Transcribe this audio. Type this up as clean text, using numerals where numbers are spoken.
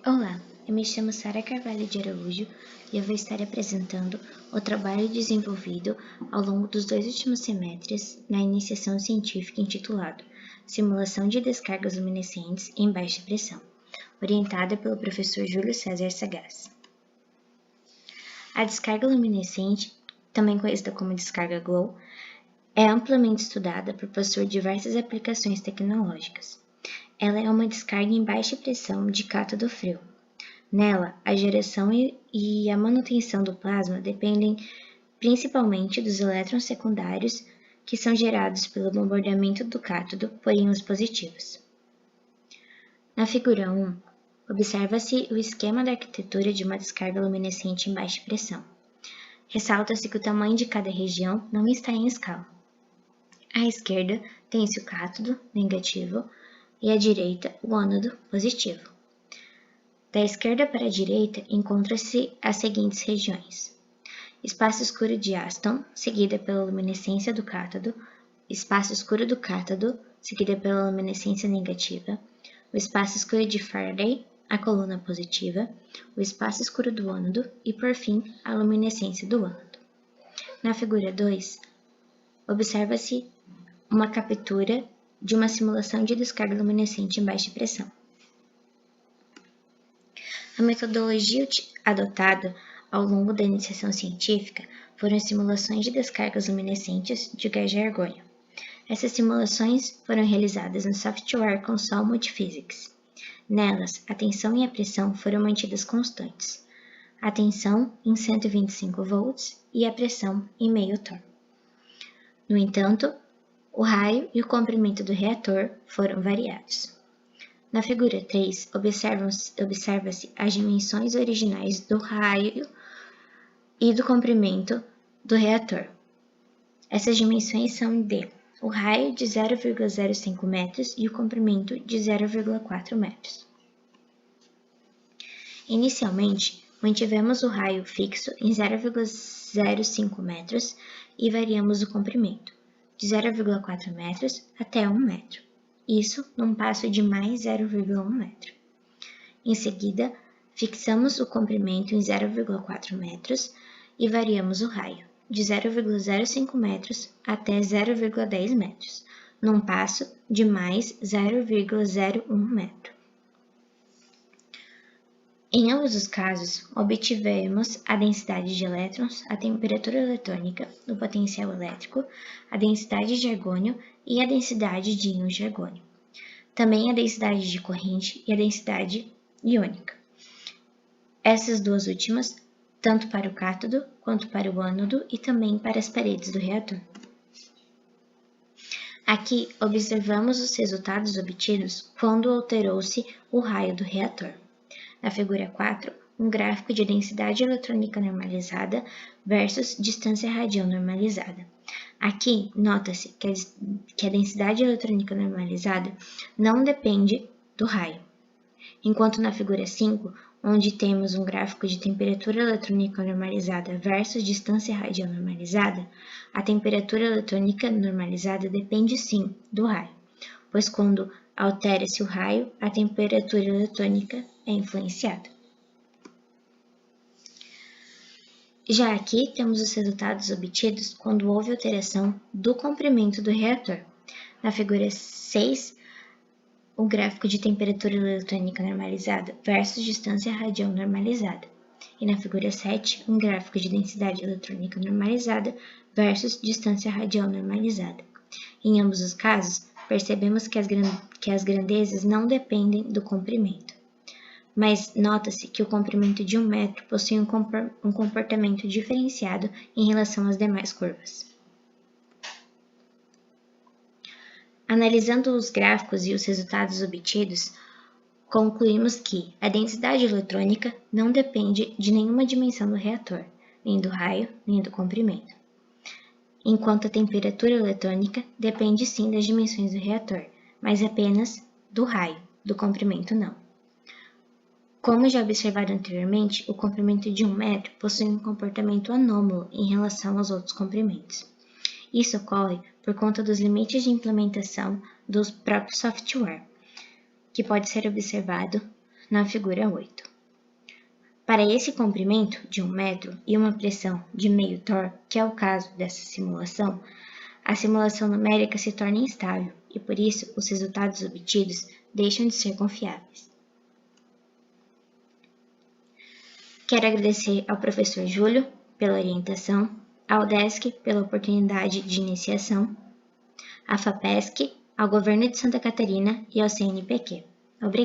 Olá, eu me chamo Sara Carvalho de Araújo e eu vou estar apresentando o trabalho desenvolvido ao longo dos 2 últimos semestres na iniciação científica intitulado Simulação de Descargas Luminescentes em Baixa Pressão, orientada pelo professor Júlio César Sagaz. A descarga luminescente, também conhecida como descarga glow, é amplamente estudada por possui diversas aplicações tecnológicas. Ela é uma descarga em baixa pressão de cátodo frio. Nela, a geração e a manutenção do plasma dependem principalmente dos elétrons secundários que são gerados pelo bombardeamento do cátodo por íons positivos. Na figura 1, observa-se o esquema da arquitetura de uma descarga luminescente em baixa pressão. Ressalta-se que o tamanho de cada região não está em escala. À esquerda tem-se o cátodo negativo e à direita o ânodo positivo. Da esquerda para a direita encontram-se as seguintes regiões: espaço escuro de Aston, seguida pela luminescência do cátodo, espaço escuro do cátodo, seguida pela luminescência negativa, o espaço escuro de Faraday, a coluna positiva, o espaço escuro do ânodo e, por fim, a luminescência do ânodo. Na figura 2, observa-se uma captura de uma simulação de descarga luminescente em baixa pressão. A metodologia adotada ao longo da iniciação científica foram simulações de descargas luminescentes de gás de argônio. Essas simulações foram realizadas no software Console Multiphysics. Nelas, a tensão e a pressão foram mantidas constantes. A tensão em 125 volts e a pressão em meio torr. No entanto, o raio e o comprimento do reator foram variados. Na figura 3, observa-se as dimensões originais do raio e do comprimento do reator. Essas dimensões são de o raio de 0,05 metros e o comprimento de 0,4 metros. Inicialmente, mantivemos o raio fixo em 0,05 metros e variamos o comprimento de 0,4 metros até 1 metro, isso num passo de mais 0,1 metro. Em seguida, fixamos o comprimento em 0,4 metros e variamos o raio de 0,05 metros até 0,10 metros, num passo de mais 0,01 metro. Em ambos os casos, obtivemos a densidade de elétrons, a temperatura eletrônica, o potencial elétrico, a densidade de argônio e a densidade de íons de argônio. Também a densidade de corrente e a densidade iônica. Essas duas últimas, tanto para o cátodo quanto para o ânodo e também para as paredes do reator. Aqui observamos os resultados obtidos quando alterou-se o raio do reator. Na figura 4, um gráfico de densidade eletrônica normalizada versus distância radial normalizada. Aqui, nota-se que a densidade eletrônica normalizada não depende do raio, enquanto na figura 5, onde temos um gráfico de temperatura eletrônica normalizada versus distância radial normalizada, a temperatura eletrônica normalizada depende sim do raio, pois quando altera-se o raio, a temperatura eletrônica é influenciada. Já aqui temos os resultados obtidos quando houve alteração do comprimento do reator. Na figura 6, o gráfico de temperatura eletrônica normalizada versus distância radial normalizada. E na figura 7, um gráfico de densidade eletrônica normalizada versus distância radial normalizada. Em ambos os casos, percebemos que as grandezas não dependem do comprimento, mas nota-se que o comprimento de 1 metro possui um comportamento diferenciado em relação às demais curvas. Analisando os gráficos e os resultados obtidos, concluímos que a densidade eletrônica não depende de nenhuma dimensão do reator, nem do raio, nem do comprimento, enquanto a temperatura eletrônica depende sim das dimensões do reator, mas apenas do raio, do comprimento não. Como já observado anteriormente, o comprimento de 1 metro possui um comportamento anômalo em relação aos outros comprimentos. Isso ocorre por conta dos limites de implementação do próprio software, que pode ser observado na figura 8. Para esse comprimento de 1 metro e uma pressão de meio torr, que é o caso dessa simulação, a simulação numérica se torna instável e, por isso, os resultados obtidos deixam de ser confiáveis. Quero agradecer ao professor Júlio pela orientação, ao UDESC pela oportunidade de iniciação, à FAPESC, ao Governo de Santa Catarina e ao CNPq. Obrigada.